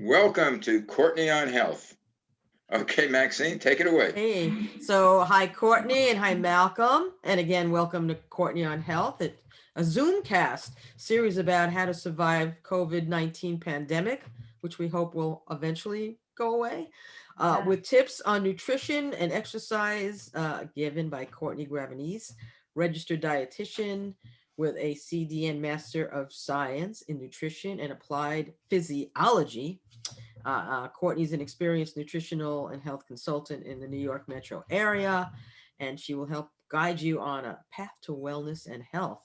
Welcome to Courtney on Health. Okay, Maxine, take it away. Hey, so hi Courtney and hi Malcolm, and again welcome to Courtney on Health. It's a Zoomcast series about how to survive COVID-19 pandemic, which we hope will eventually go away, Yeah. with tips on nutrition and exercise given by Courtney Gravenese, registered dietitian with a CDN Master of Science in Nutrition and Applied Physiology. Courtney's an experienced nutritional and health consultant in the New York metro area, and she will help guide you on a path to wellness and health.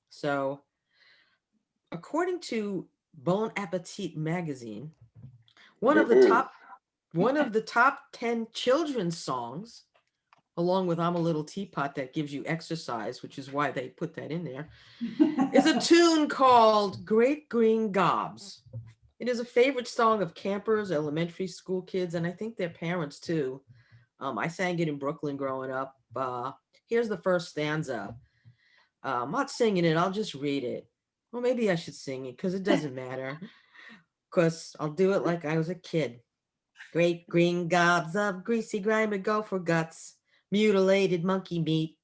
So, according to Bon Appetit magazine, one of the Woohoo. top one of the top 10 children's songs, along with I'm a Little Teapot that gives you exercise, which is why they put that in there, is a tune called Great Green Gobs. It is a favorite song of campers, elementary school kids, and I think their parents too. I sang it in Brooklyn growing up. Here's the first stanza. I'm not singing it, I'll just read it. Well, maybe I should sing it because it doesn't matter. Because I'll do it like I was a kid. Great green gobs of greasy, grimy gopher guts, mutilated monkey meat,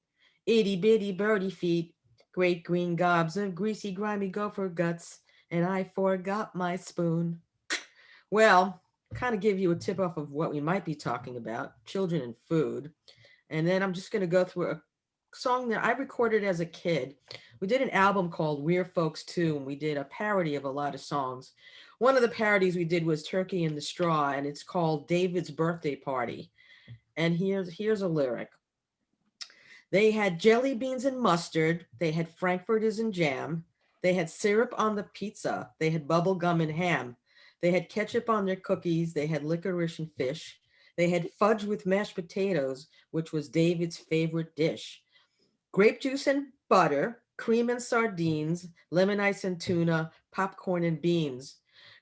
itty bitty birdie feet, great green gobs of greasy, grimy gopher guts, and I forgot my spoon. Well, kind of give you a tip off of what we might be talking about children and food. And then I'm just going to go through a song that I recorded as a kid. We did an album called We're Folks Too, and we did a parody of a lot of songs. One of the parodies we did was Turkey in the Straw, and it's called David's Birthday Party. And here's a lyric. They had jelly beans and mustard. They had frankfurters and jam. They had syrup on the pizza. They had bubble gum and ham. They had ketchup on their cookies. They had licorice and fish. They had fudge with mashed potatoes, which was David's favorite dish. Grape juice and butter, cream and sardines, lemon ice and tuna, popcorn and beans.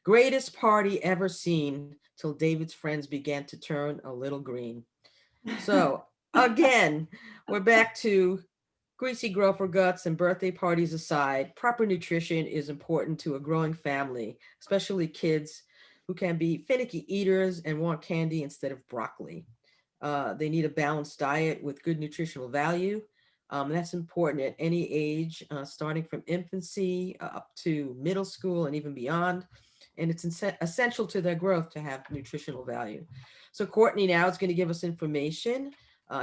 Greatest party ever seen till David's friends began to turn a little green. So again, we're back to greasy gopher guts and birthday parties aside. Proper nutrition is important to a growing family, especially kids who can be finicky eaters and want candy instead of broccoli. They need a balanced diet with good nutritional value. That's important at any age, starting from infancy up to middle school and even beyond. And it's essential to their growth to have nutritional value. So Courtney now is going to give us information.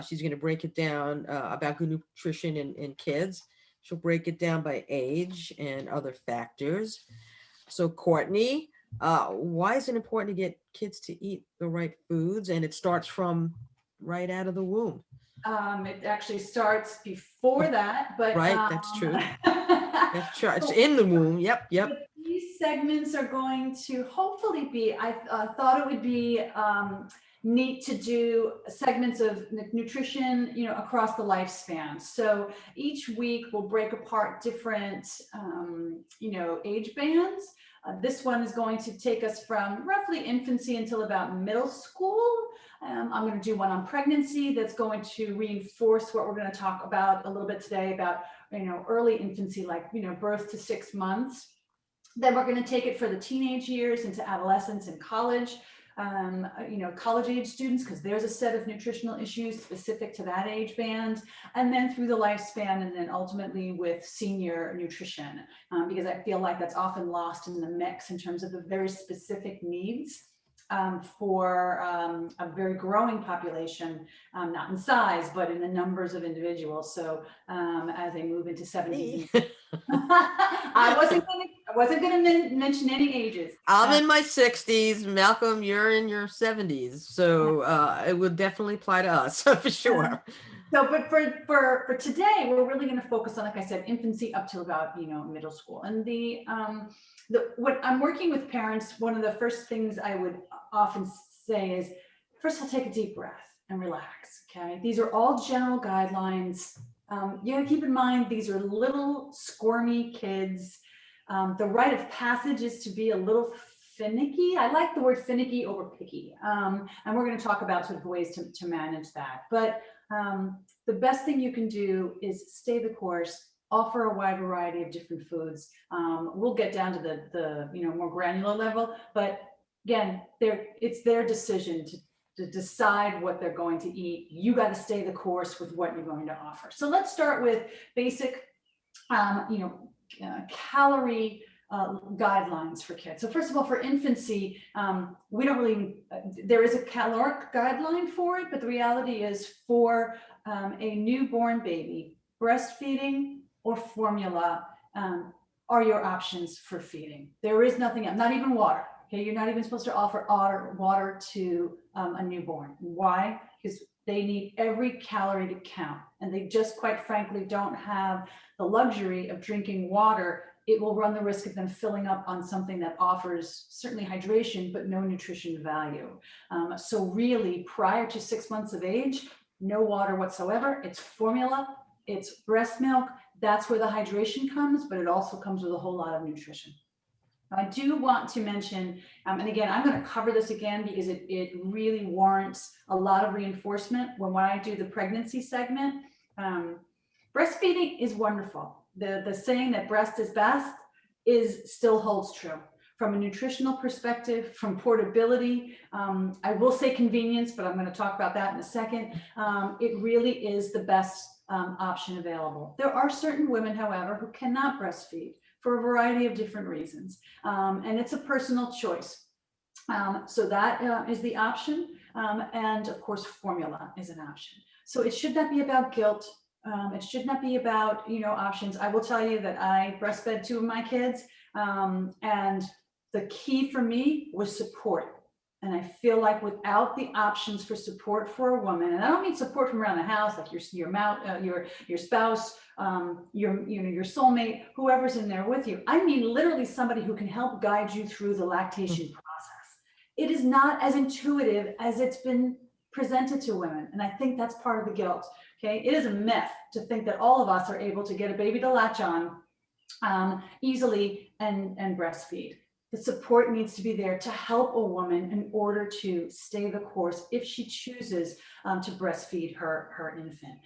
She's going to break it down about good nutrition in kids. She'll break it down by age and other factors. So Courtney, why is it important to get kids to eat the right foods? And it starts from right out of the womb. It actually starts before that, but Right, that's true. That's true. It's in the womb. Yep, yep. these segments are going to hopefully be, I thought it would be neat to do segments of nutrition, across the lifespan. So each week we'll break apart different, age bands. This one is going to take us from roughly infancy until about middle school. I'm going to do one on pregnancy that's going to reinforce what we're going to talk about a little bit today about, early infancy, like, birth to 6 months. Then we're going to take it for the teenage years into adolescence and college, college age students, because there's a set of nutritional issues specific to that age band, and then through the lifespan, and then ultimately with senior nutrition, because I feel like that's often lost in the mix in terms of the very specific needs for a very growing population, not in size, but in the numbers of individuals. So as they move into 70s, I wasn't going to mention any ages. I'm in my 60s. Malcolm, you're in your 70s. So it would definitely apply to us for sure. So, but for today, we're really going to focus on, like I said, infancy up to about, middle school. And what I'm working with parents, one of the first things I would often say is, first of all, take a deep breath and relax. Okay. These are all general guidelines. You got to keep in mind, these are little squirmy kids. The rite of passage is to be a little finicky. I like the word finicky over picky. And we're going to talk about sort of ways to manage that. But the best thing you can do is stay the course, offer a wide variety of different foods. We'll get down to the more granular level, but again, it's their decision to decide what they're going to eat. You got to stay the course with what you're going to offer. So let's start with basic, calorie guidelines for kids. So first of all, for infancy, we don't really, there is a caloric guideline for it, but the reality is for a newborn baby, breastfeeding or formula are your options for feeding. There is nothing else, not even water. Okay, you're not even supposed to offer water to a newborn. Why? Because they need every calorie to count, and they just, quite frankly, don't have the luxury of drinking water. It will run the risk of them filling up on something that offers certainly hydration, but no nutrition value. So really, prior to 6 months of age, no water whatsoever. It's formula, it's breast milk. That's where the hydration comes, but it also comes with a whole lot of nutrition. I do want to mention, and again, I'm going to cover this again because it really warrants a lot of reinforcement when I do the pregnancy segment. Breastfeeding is wonderful. The saying that breast is best still holds true. From a nutritional perspective, from portability, I will say convenience, but I'm going to talk about that in a second. It really is the best option available. There are certain women, however, who cannot breastfeed for a variety of different reasons. And it's a personal choice. So that is the option. And of course, formula is an option. So it should not be about guilt. It should not be about, options. I will tell you that I breastfed 2 of my kids. And the key for me was support. And I feel like without the options for support for a woman, and I don't mean support from around the house, like your spouse, your soulmate, whoever's in there with you. I mean, literally somebody who can help guide you through the lactation process. It is not as intuitive as it's been presented to women. And I think that's part of the guilt. Okay. It is a myth to think that all of us are able to get a baby to latch on easily and breastfeed. The support needs to be there to help a woman in order to stay the course if she chooses to breastfeed her infant.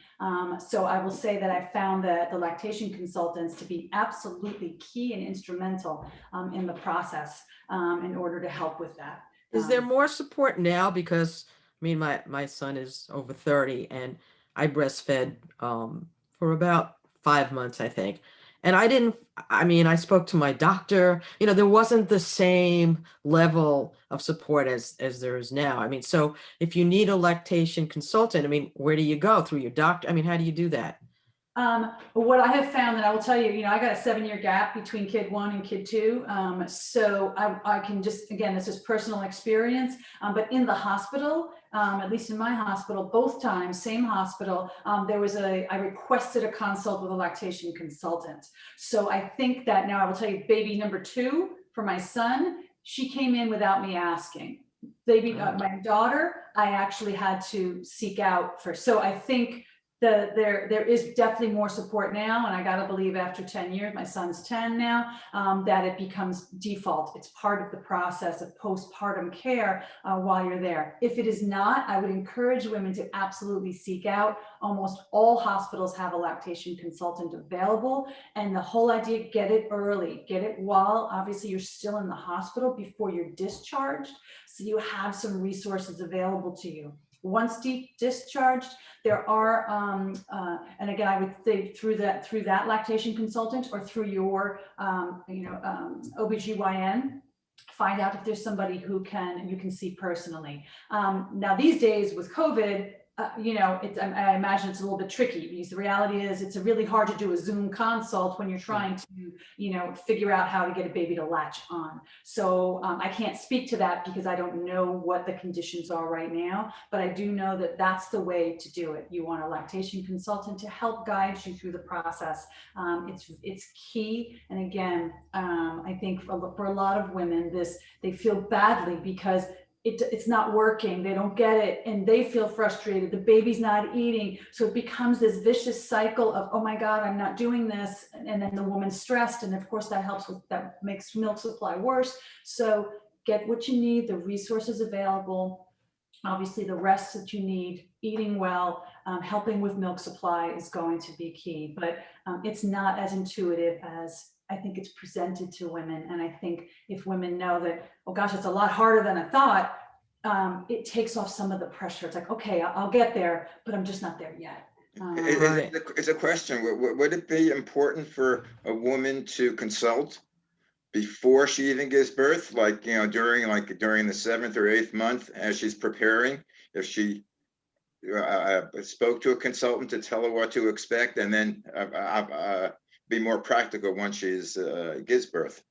So I will say that I found the lactation consultants to be absolutely key and instrumental in the process in order to help with that. Is there more support now? Because I mean, my son is over 30 and I breastfed for about 5 months, I think. And I spoke to my doctor, there wasn't the same level of support as there is now. So if you need a lactation consultant, where do you go? Through your doctor? How do you do that? What I have found, and I will tell you, I got a 7-year gap between kid 1 and kid 2. So I can just, again, this is personal experience, but in the hospital, at least in my hospital, both times, same hospital, I requested a consult with a lactation consultant. So I think that now I will tell you, baby number 2 for my son, she came in without me asking. My daughter, I actually had to seek out first. So I think there is definitely more support now, and I gotta believe after 10 years, my son's 10 now, that it becomes default. It's part of the process of postpartum care while you're there. If it is not, I would encourage women to absolutely seek out. Almost all hospitals have a lactation consultant available, and the whole idea, get it early, get it while obviously you're still in the hospital before you're discharged, so you have some resources available to you. Once discharged, there are, and again, I would say through that lactation consultant or through your, OBGYN, find out if there's somebody who you can see personally. Now these days with COVID, I imagine it's a little bit tricky because the reality is it's really hard to do a Zoom consult when you're trying to, figure out how to get a baby to latch on. So I can't speak to that because I don't know what the conditions are right now, but I do know that that's the way to do it. You want a lactation consultant to help guide you through the process. It's key. And again, I think for a lot of women, they feel badly because it's not working, they don't get it, and they feel frustrated, the baby's not eating, so it becomes this vicious cycle of, oh my God, I'm not doing this, and then the woman's stressed, and of course that makes milk supply worse. So get what you need, the resources available, obviously the rest that you need, eating well, helping with milk supply is going to be key, but it's not as intuitive as I think it's presented to women. And I think if women know that, oh gosh, it's a lot harder than I thought, it takes off some of the pressure. It's like, okay, I'll get there, but I'm just not there yet. Right. It's a question. Would it be important for a woman to consult before she even gives birth, like, during the 7th or 8th month as she's preparing, if she spoke to a consultant to tell her what to expect, and then be more practical once she's gives birth?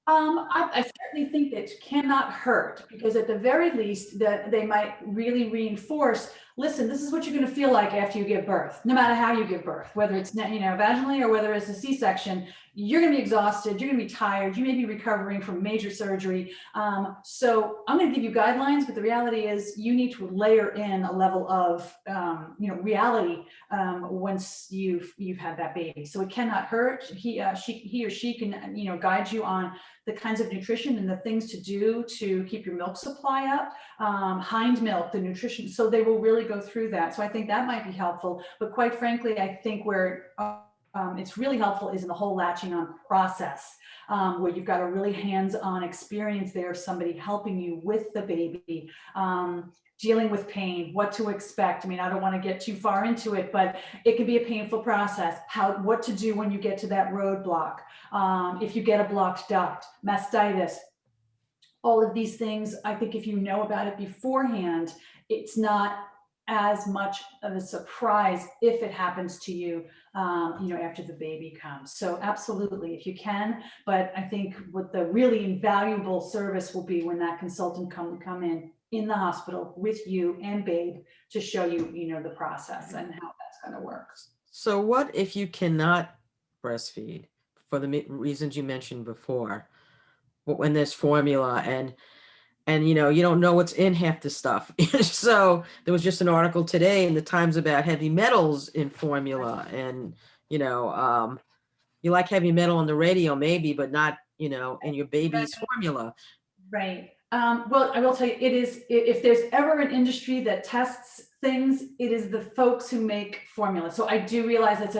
I certainly think that cannot hurt, because at the very least that they might really reinforce, listen, this is what you're going to feel like after you give birth, no matter how you give birth, whether it's, vaginally or whether it's a C-section. You're going to be exhausted, you're going to be tired, you may be recovering from major surgery. So I'm going to give you guidelines, but the reality is you need to layer in a level of, reality once you've had that baby. So it cannot hurt. He or she can, guide you on the kinds of nutrition and the things to do to keep your milk supply up, hind milk, the nutrition. So they will really go through that. So I think that might be helpful. But quite frankly, I think where it's really helpful is in the whole latching on process, where you've got a really hands-on experience there, somebody helping you with the baby, dealing with pain, what to expect. I mean, I don't want to get too far into it, but it can be a painful process. What to do when you get to that roadblock, if you get a blocked duct, mastitis, all of these things. I think if you know about it beforehand, it's not as much of a surprise if it happens to you, after the baby comes. So absolutely, if you can. But I think what the really invaluable service will be when that consultant come in the hospital with you and babe to show you, the process and how that's going to work. So what if you cannot breastfeed for the reasons you mentioned before, but when there's formula and you don't know what's in half the stuff. So there was just an article today in the Times about heavy metals in formula, and you like heavy metal on the radio maybe, but not in your baby's formula. Right. Well, I will tell you, it is, if there's ever an industry that tests things, it is the folks who make formula. So I do realize it's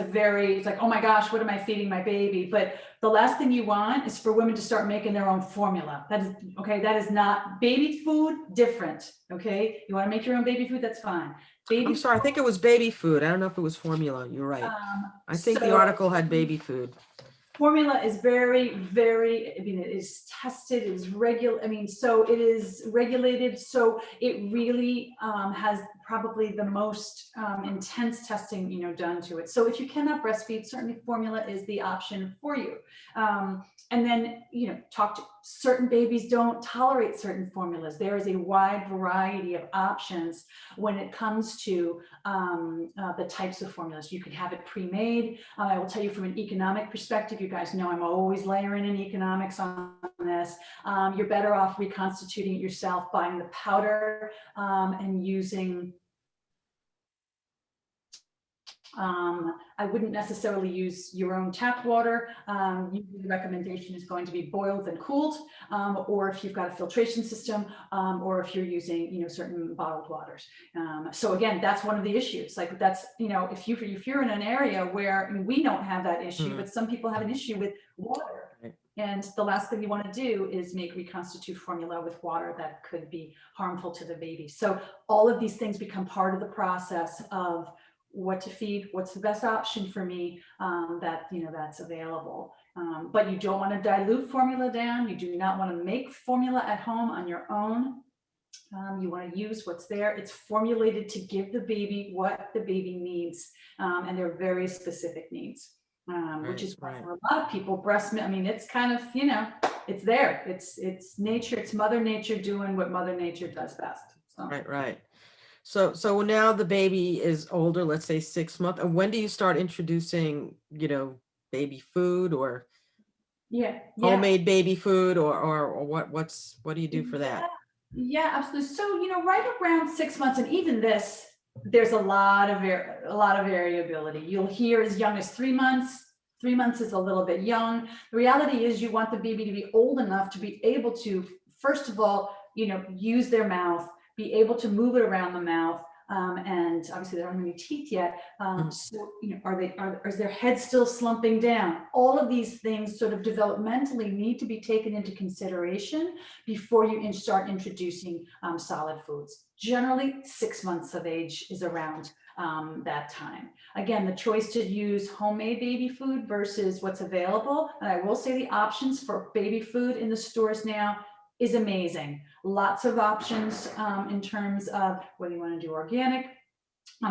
like, oh my gosh, what am I feeding my baby? But the last thing you want is for women to start making their own formula. That is, okay, that is not baby food, different. Okay. You want to make your own baby food, that's fine. I'm sorry, I think it was baby food. I don't know if it was formula. You're right. I think the article had baby food. Formula is very, very, it is tested, it is so it is regulated. So it really has probably the most intense testing, done to it. So if you cannot breastfeed, certainly formula is the option for you. And then, talk to certain babies don't tolerate certain formulas. There is a wide variety of options when it comes to the types of formulas. You can have it pre-made. I will tell you from an economic perspective, you guys know I'm always layering in economics on this. You're better off reconstituting it yourself, buying the powder and using I wouldn't necessarily use your own tap water. Usually the recommendation is going to be boiled and cooled, or if you've got a filtration system, or if you're using, certain bottled waters. So again, that's one of the issues. Like that's, if you're in an area where we don't have that issue, but some people have an issue with water. Right. And the last thing you want to do is reconstitute formula with water that could be harmful to the baby. So all of these things become part of the process of what to feed, what's the best option for me, that's available. But you don't want to dilute formula down. You do not want to make formula at home on your own. You want to use what's there. It's formulated to give the baby what the baby needs, and they're very specific needs, which is why for a lot of people, breast milk, it's kind of, it's there. It's nature, it's Mother Nature doing what Mother Nature does best. So. Right. So now the baby is older, let's say 6 months. And when do you start introducing, baby food or homemade baby food or what do you do for that? Yeah, absolutely. So, right around 6 months, and even this, there's a lot of variability. You'll hear as young as 3 months. 3 months is a little bit young. The reality is you want the baby to be old enough to be able to, first of all, use their mouth, be able to move it around the mouth, and obviously they don't have any teeth yet. Mhm. So, is their head still slumping down? All of these things sort of developmentally need to be taken into consideration before you start introducing solid foods. Generally, 6 months of age is around that time. Again, the choice to use homemade baby food versus what's available. And I will say the options for baby food in the stores now is amazing. Lots of options in terms of whether you want to do organic,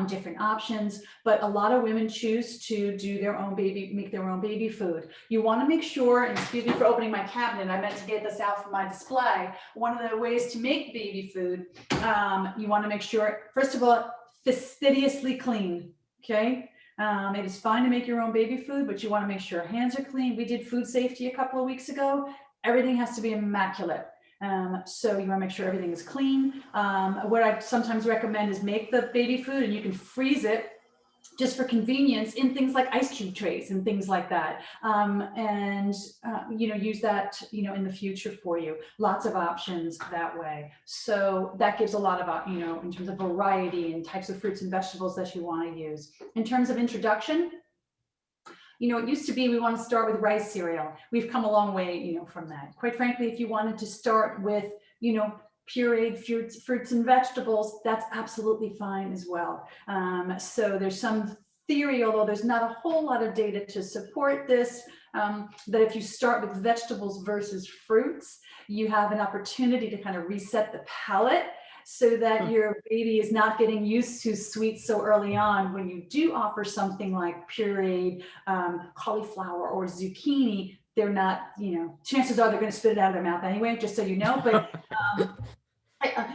different options, but a lot of women choose to do their own make their own baby food. You want to make sure, and excuse me for opening my cabinet, I meant to get this out for my display. One of the ways to make baby food, you want to make sure, first of all, fastidiously clean, okay? It is fine to make your own baby food, but you want to make sure hands are clean. We did food safety a couple of weeks ago. Everything has to be immaculate. So you want to make sure everything is clean. What I sometimes recommend is make the baby food and you can freeze it just for convenience in things like ice cube trays and things like that. Use that, in the future for you. Lots of options that way. So that gives a lot of, in terms of variety and types of fruits and vegetables that you want to use. In terms of introduction, it used to be we want to start with rice cereal. We've come a long way, from that. Quite frankly, if you wanted to start with, pureed fruits and vegetables, that's absolutely fine as well. So there's some theory, although there's not a whole lot of data to support this, that if you start with vegetables versus fruits, you have an opportunity to kind of reset the palate so that your baby is not getting used to sweets so early on. When you do offer something like pureed cauliflower or zucchini, they're not, chances are they're going to spit it out of their mouth anyway, just so you know. But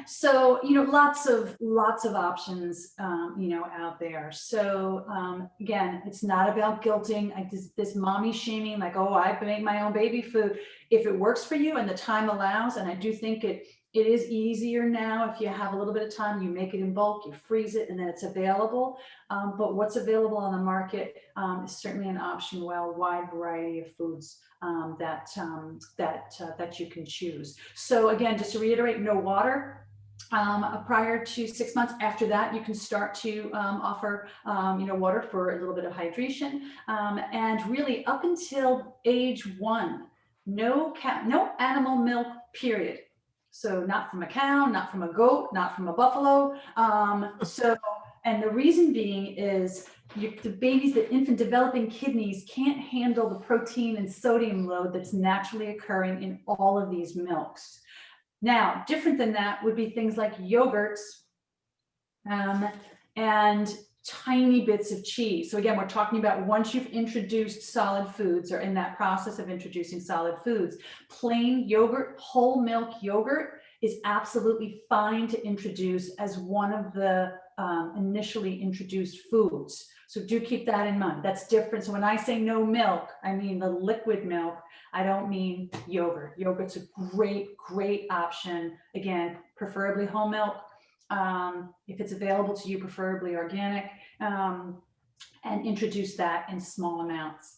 so, lots of options, out there. So again, it's not about guilting, this mommy shaming, like, oh, I make my own baby food. If it works for you and the time allows, and I do think it is easier now. If you have a little bit of time, you make it in bulk, you freeze it, and then it's available. But what's available on the market is certainly an option. Wide variety of foods that you can choose. So again, just to reiterate, no water prior to 6 months. After that, you can start to offer water for a little bit of hydration, and really up until age 1, no animal milk, period. So not from a cow, not from a goat, not from a buffalo. And the reason being is the infant developing kidneys can't handle the protein and sodium load that's naturally occurring in all of these milks. Now, different than that would be things like yogurts and tiny bits of cheese. So again, we're talking about once you've introduced solid foods or in that process of introducing solid foods, plain yogurt, whole milk yogurt is absolutely fine to introduce as one of the initially introduced foods. So do keep that in mind. That's different. So when I say no milk, I mean the liquid milk. I don't mean yogurt. Yogurt's a great option. Again, preferably whole milk. If it's available to you, preferably organic, and introduce that in small amounts.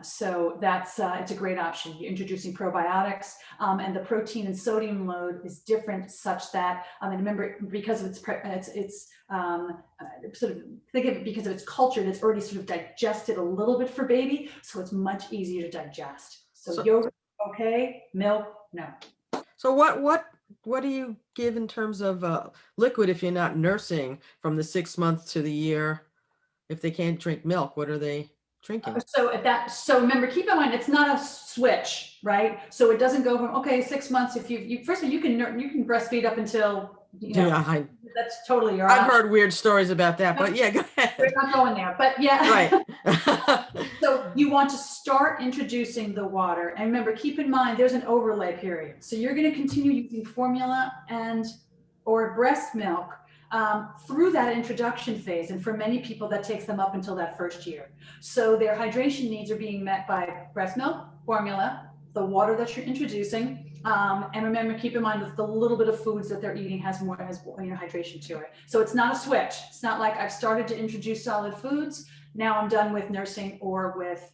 So that's it's a great option. You're introducing probiotics, and the protein and sodium load is different, such that and remember, because of its sort of think of it because of its culture, that's already sort of digested a little bit for baby, so it's much easier to digest. So yogurt, okay, milk, no. So what do you give in terms of liquid if you're not nursing from the 6 months to the year? If they can't drink milk, what are they drinking? So remember, keep in mind, it's not a switch, right? So it doesn't go from, okay, 6 months. If you first of all, you can breastfeed up until, that's totally your I've option. heard weird stories about that, but yeah, go ahead. We're not going there, but yeah. Right. So you want to start introducing the water, and remember, keep in mind, there's an overlay period. So you're going to continue using formula or breast milk through that introduction phase. And for many people, that takes them up until that first year. So their hydration needs are being met by breast milk, formula, the water that you're introducing. And remember, keep in mind that the little bit of foods that they're eating has hydration to it. So it's not a switch. It's not like I've started to introduce solid foods. Now I'm done with nursing or with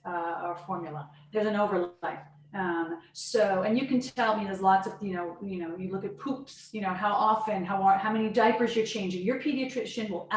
formula. There's an overlay. So, and you can tell me there's lots of, you look at poops, how often, how many diapers you're changing. Your pediatrician will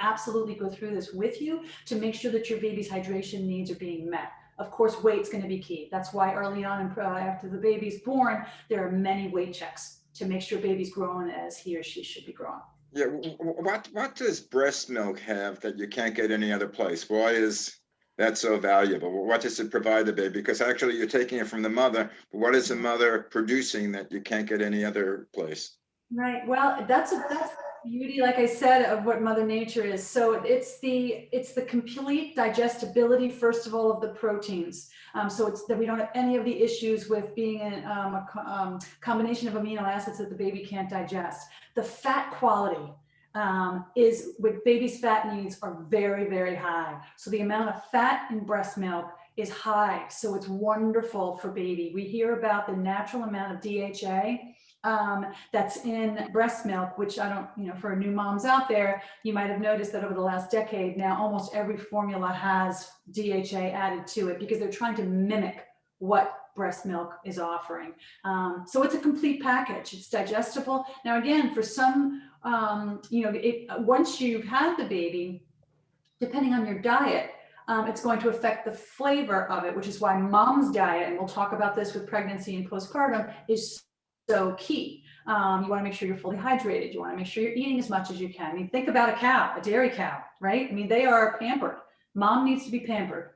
absolutely go through this with you to make sure that your baby's hydration needs are being met. Of course, weight's going to be key. That's why early on, after the baby's born, there are many weight checks to make sure baby's growing as he or she should be growing. Yeah, what does breast milk have that you can't get any other place? Why is that so valuable? What does it provide the baby? Because actually you're taking it from the mother, but what is the mother producing that you can't get any other place? Right. Well, that's the beauty, like I said, of what Mother Nature is. So it's the complete digestibility, first of all, of the proteins. So it's that we don't have any of the issues with being a combination of amino acids that the baby can't digest. The fat quality is with baby's fat needs are very, very high. So the amount of fat in breast milk is high. So it's wonderful for baby. We hear about the natural amount of DHA that's in breast milk, which I don't, for new moms out there, you might have noticed that over the last decade now, almost every formula has DHA added to it because they're trying to mimic what breast milk is offering. So it's a complete package. It's digestible. Now, again, for some, once you've had the baby, depending on your diet, it's going to affect the flavor of it, which is why mom's diet, and we'll talk about this with pregnancy and postpartum, is so key. You want to make sure you're fully hydrated. You want to make sure you're eating as much as you can. I mean, think about a cow, a dairy cow, right? I mean, they are pampered. Mom needs to be pampered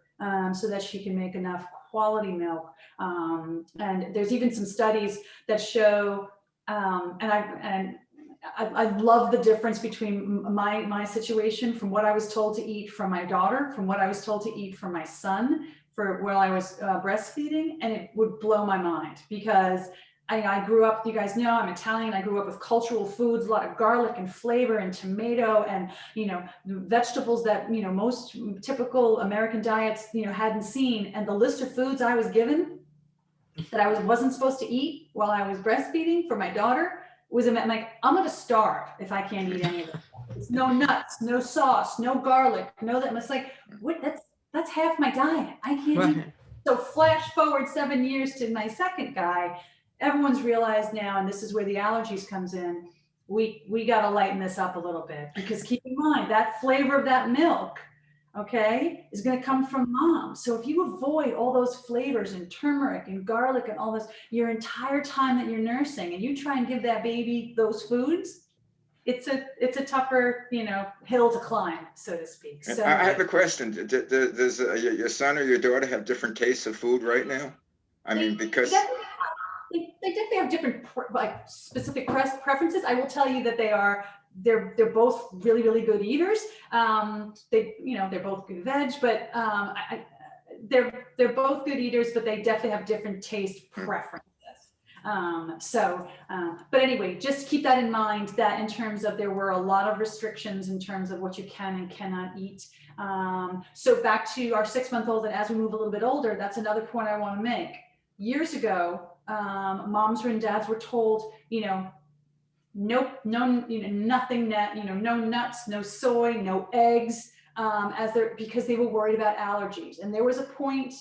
so that she can make enough quality milk. And there's even some studies that show, I love the difference between my situation from what I was told to eat from my daughter, from what I was told to eat from my son for while I was breastfeeding, and it would blow my mind because I grew up, you guys know, I'm Italian. I grew up with cultural foods, a lot of garlic and flavor and tomato and, vegetables that, most typical American diets, hadn't seen. And the list of foods I was given that I wasn't supposed to eat while I was breastfeeding for my daughter was, I'm like, I'm going to starve if I can't eat any of it. It's no nuts, no sauce, no garlic, no that. It's like, what? That's half my diet. I can't eat. So flash forward 7 years to my second guy. Everyone's realized now, and this is where the allergies comes in, we got to lighten this up a little bit because keep in mind that flavor of that milk, okay, is going to come from mom. So if you avoid all those flavors and turmeric and garlic and all this your entire time that you're nursing and you try and give that baby those foods, it's a tougher, hill to climb, so to speak. So I have a question. Does your son or your daughter have different tastes of food right now? I mean, because they definitely have different specific preferences. I will tell you that they're both really, really good eaters. They're both good veg, but they're both good eaters, but they definitely have different taste preferences. But anyway, just keep that in mind that in terms of there were a lot of restrictions in terms of what you can and cannot eat. So back to our 6-month-old, and as we move a little bit older, that's another point I want to make. Years ago, moms and dads were told, nope, no, nothing, no nuts, no soy, no eggs, because they were worried about allergies. And there was a point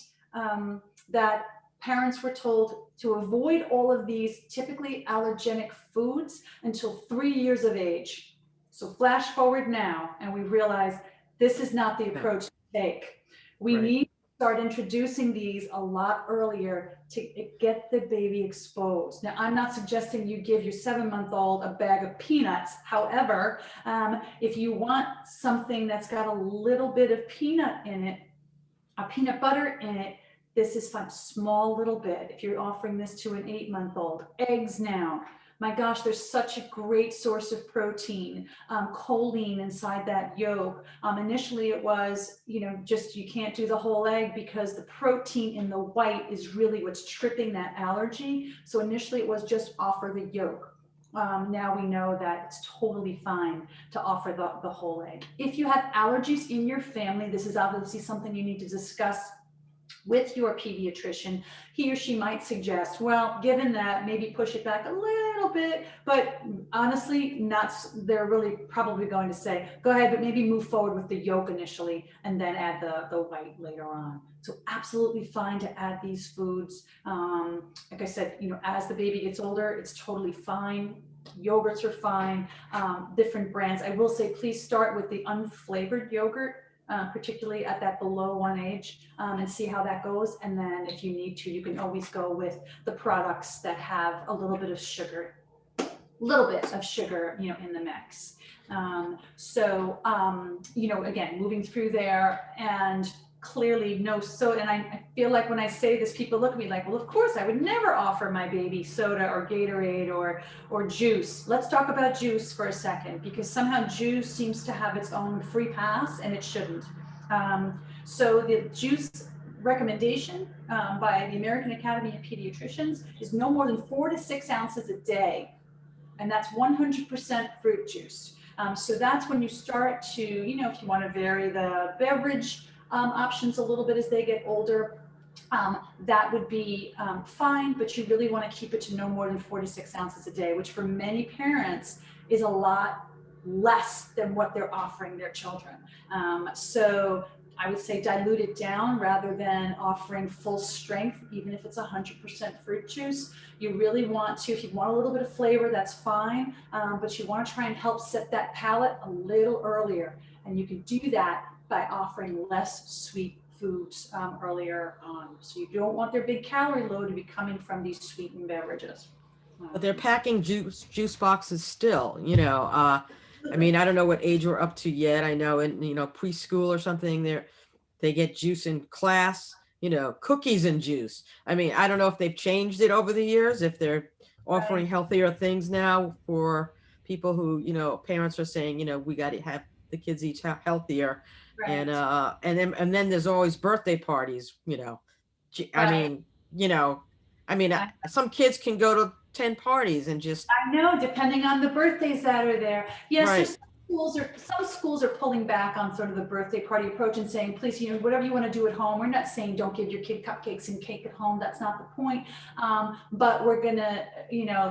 that parents were told to avoid all of these typically allergenic foods until 3 years of age. So flash forward now, and we realize this is not the approach to take. We need to start introducing these a lot earlier to get the baby exposed. Now, I'm not suggesting you give your 7-month-old a bag of peanuts. However, if you want something that's got a little bit of peanut in it, a peanut butter in it, this is fun, small little bit. If you're offering this to an 8-month-old, eggs now. My gosh, there's such a great source of protein, choline inside that yolk. Initially it was, just you can't do the whole egg because the protein in the white is really what's tripping that allergy. So initially it was just offer the yolk. Now we know that it's totally fine to offer the whole egg. If you have allergies in your family, this is obviously something you need to discuss with your pediatrician, he or she might suggest, well, given that, maybe push it back a little bit, but honestly, they're really probably going to say, go ahead, but maybe move forward with the yolk initially and then add the white later on. So absolutely fine to add these foods. Like I said, as the baby gets older, it's totally fine. Yogurts are fine, different brands. I will say, please start with the unflavored yogurt, particularly at that below 1 age, and see how that goes. And then if you need to, you can always go with the products that have a little bit of sugar, in the mix. Again, moving through there, and clearly no soda. And I feel like when I say this, people look at me like, well, of course I would never offer my baby soda or Gatorade or juice. Let's talk about juice for a second, because somehow juice seems to have its own free pass, and it shouldn't. So the juice recommendation by the American Academy of Pediatricians is no more than 4 to 6 ounces a day. And that's 100% fruit juice. So that's when you start to, if you want to vary the beverage options a little bit as they get older, that would be fine, but you really want to keep it to no more than 4 to 6 ounces a day, which for many parents is a lot less than what they're offering their children. So I would say dilute it down rather than offering full strength, even if it's 100% fruit juice. You really want to, if you want a little bit of flavor, that's fine, but you want to try and help set that palate a little earlier. And you can do that by offering less sweet foods earlier on. So you don't want their big calorie load to be coming from these sweetened beverages. But they're packing juice boxes still, I mean, I don't know what age we're up to yet. I know in, preschool or something, they get juice in class, cookies and juice. I mean, I don't know if they've changed it over the years, if they're offering healthier things now for people who, parents are saying, we got to have the kids eat healthier. Right. And then there's always birthday parties, I mean, some kids can go to 10 parties and just. I know, depending on the birthdays that are there. Yes, Right. some schools are pulling back on sort of the birthday party approach and saying, please, whatever you want to do at home. We're not saying don't give your kid cupcakes and cake at home. That's not the point. But we're gonna,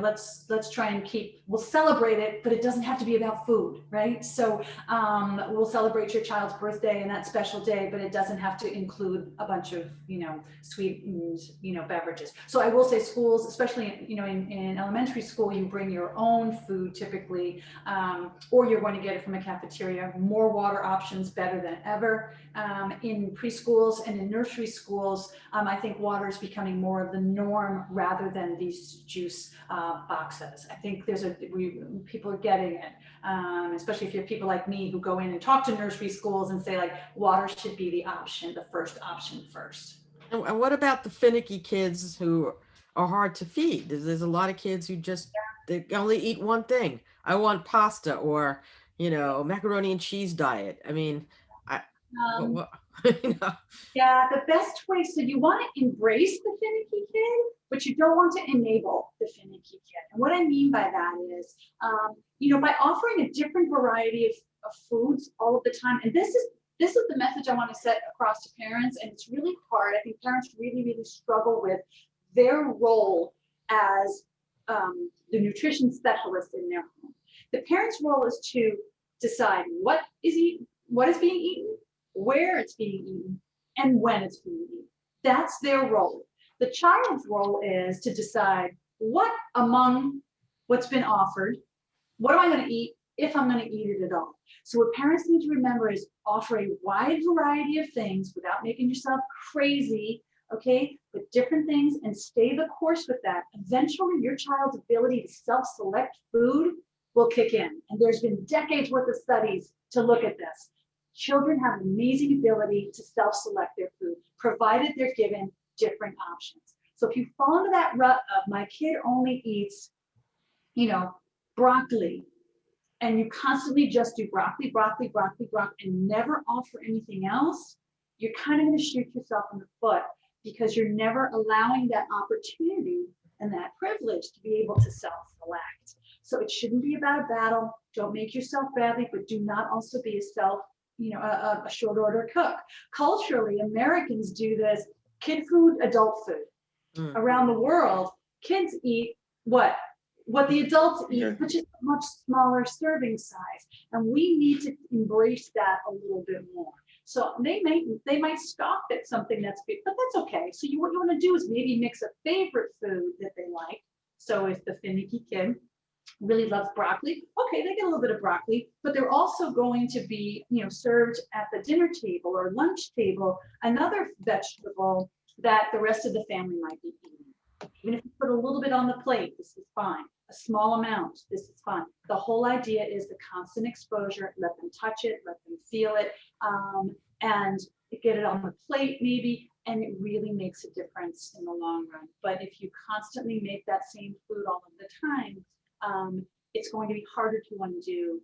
let's try and we'll celebrate it, but it doesn't have to be about food, right? So we'll celebrate your child's birthday and that special day, but it doesn't have to include a bunch of, sweetened, beverages. So I will say schools, especially, in elementary school, you bring your own food typically, or you're going to get it from a cafeteria. More water options, better than ever. In preschools and in nursery schools, I think water is becoming more of the norm rather than these juice boxes. I think people are getting it, especially if you have people like me who go in and talk to nursery schools and say, like, water should be the first option first. And what about the finicky kids who are hard to feed? There's a lot of kids who they only eat one thing. I want pasta or, macaroni and cheese diet. I mean, Yeah, the best way, so you want to embrace the finicky kid, but you don't want to enable the finicky kid. And what I mean by that is, by offering a different variety of foods all of the time, and this is the message I want to set across to parents, and it's really hard. I think parents really, really struggle with their role as the nutrition specialist in their home. The parent's role is to decide what is being eaten, where it's being eaten, and when it's being eaten. That's their role. The child's role is to decide what among what's been offered, what am I going to eat, if I'm going to eat it at all. So what parents need to remember is offer a wide variety of things without making yourself crazy, okay? But different things, and stay the course with that. Eventually, your child's ability to self-select food will kick in. And there's been decades worth of studies to look at this. Children have an amazing ability to self-select their food, provided they're given different options. So if you fall into that rut of my kid only eats, broccoli, and you constantly just do broccoli, and never offer anything else, you're kind of going to shoot yourself in the foot, because you're never allowing that opportunity and that privilege to be able to self-select. So it shouldn't be about a battle. Don't make yourself badly, but do not also be a short order cook. Culturally, Americans do this kid food, adult food. Mm. Around the world, kids eat what the adults eat, Okay. which is a much smaller serving size. And we need to embrace that a little bit more. So they might scoff at something that's big, but that's okay. So what you want to do is maybe mix a favorite food that they like. So if the finicky kid really loves broccoli, okay, they get a little bit of broccoli, but they're also going to be, served at the dinner table or lunch table, another vegetable that the rest of the family might be eating. Even if you put a little bit on the plate, this is fine. A small amount, this is fine. The whole idea is the constant exposure. Let them touch it, let them feel it, and get it on the plate maybe, and it really makes a difference in the long run. But if you constantly make that same food all of the time, it's going to be harder to undo,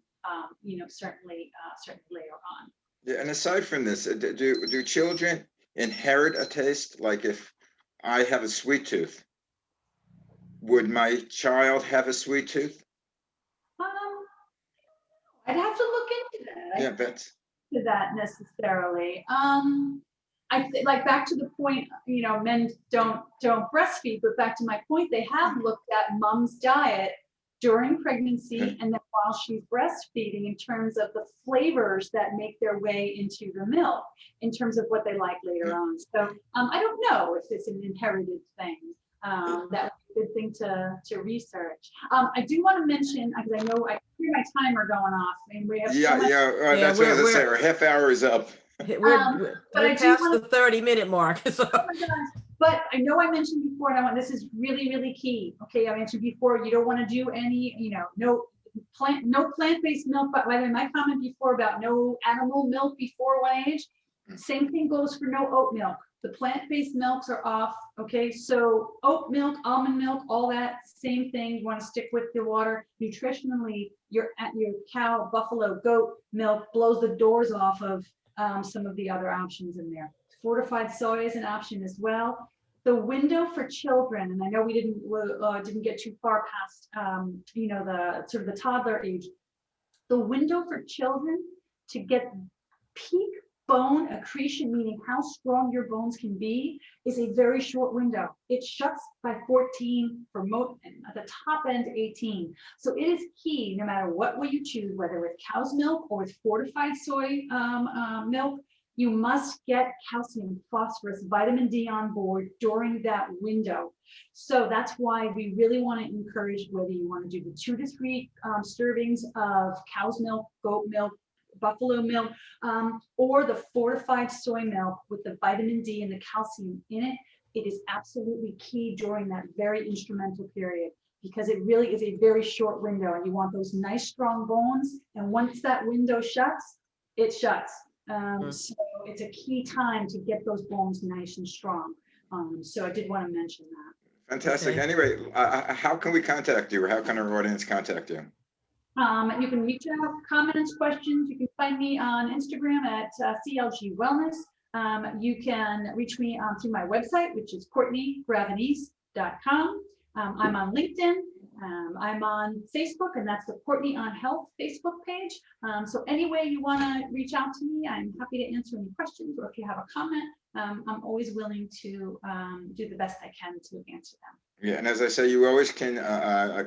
certainly later on. Yeah, and aside from this, do children inherit a taste? Like if I have a sweet tooth, would my child have a sweet tooth? I'd have to look into that. Yeah, that's To that necessarily. I think, like, back to the point, men don't breastfeed, but back to my point, they have looked at mom's diet during pregnancy and then while she's breastfeeding in terms of the flavors that make their way into the milk, in terms of what they like later on. So I don't know if it's an inherited thing. That would be a good thing to research. I do want to mention, because I know I hear my timer going off, and we have so much. That's what I was gonna say. Our half hour is up. We're but I do past wanna- the 30-minute mark. So. Oh my gosh. But I know I mentioned before, and this is really, really key. Okay, I mentioned before, you don't want to do any, no plant-based milk. But by the way, my comment before about no animal milk before one age, same thing goes for no oat milk. The plant-based milks are off. Okay, so oat milk, almond milk, all that same thing. You want to stick with the water. Nutritionally, your cow, buffalo, goat milk blows the doors off of some of the other options in there. Fortified soy is an option as well. The window for children, and I know we didn't get too far past, the sort of the toddler age. The window for children to get peak bone accretion, meaning how strong your bones can be, is a very short window. It shuts by 14 for most, at the top end 18. So it is key, no matter what way you choose, whether with cow's milk or with fortified soy milk, you must get calcium, phosphorus, vitamin D on board during that window. So that's why we really want to encourage, whether you want to do the 2 to 3 servings of cow's milk, goat milk, buffalo milk, or the fortified soy milk with the vitamin D and the calcium in it. It is absolutely key during that very instrumental period, because it really is a very short window, and you want those nice strong bones. And once that window shuts, it shuts. So it's a key time to get those bones nice and strong. So I did want to mention that. Fantastic. Okay. Anyway, how can we contact you, or how can our audience contact you? You can reach out, comments, questions. You can find me on Instagram at CLG Wellness. You can reach me through my website, which is CourtneyGravenese.com. I'm on LinkedIn. I'm on Facebook, and that's the Courtney on Health Facebook page. So any way you want to reach out to me, I'm happy to answer any questions, or if you have a comment, I'm always willing to do the best I can to answer them. Yeah, and as I say, you always can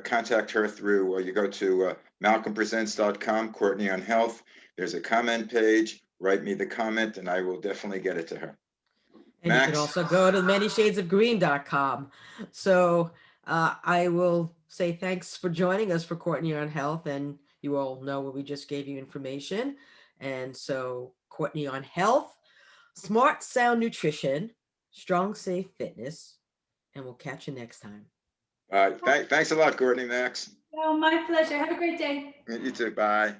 contact her through, you go to malcolmpresents.com, Courtney on Health. There's a comment page. Write me the comment, and I will definitely get it to her. And Max? you can also go to manyshadesofgreen.com. So I will say thanks for joining us for Courtney on Health, and you all know where we just gave you information. And so Courtney on Health, smart, sound nutrition, strong, safe fitness, and we'll catch you next time. Thanks a lot, Courtney, Max. Oh, my pleasure. Have a great day. You too. Bye.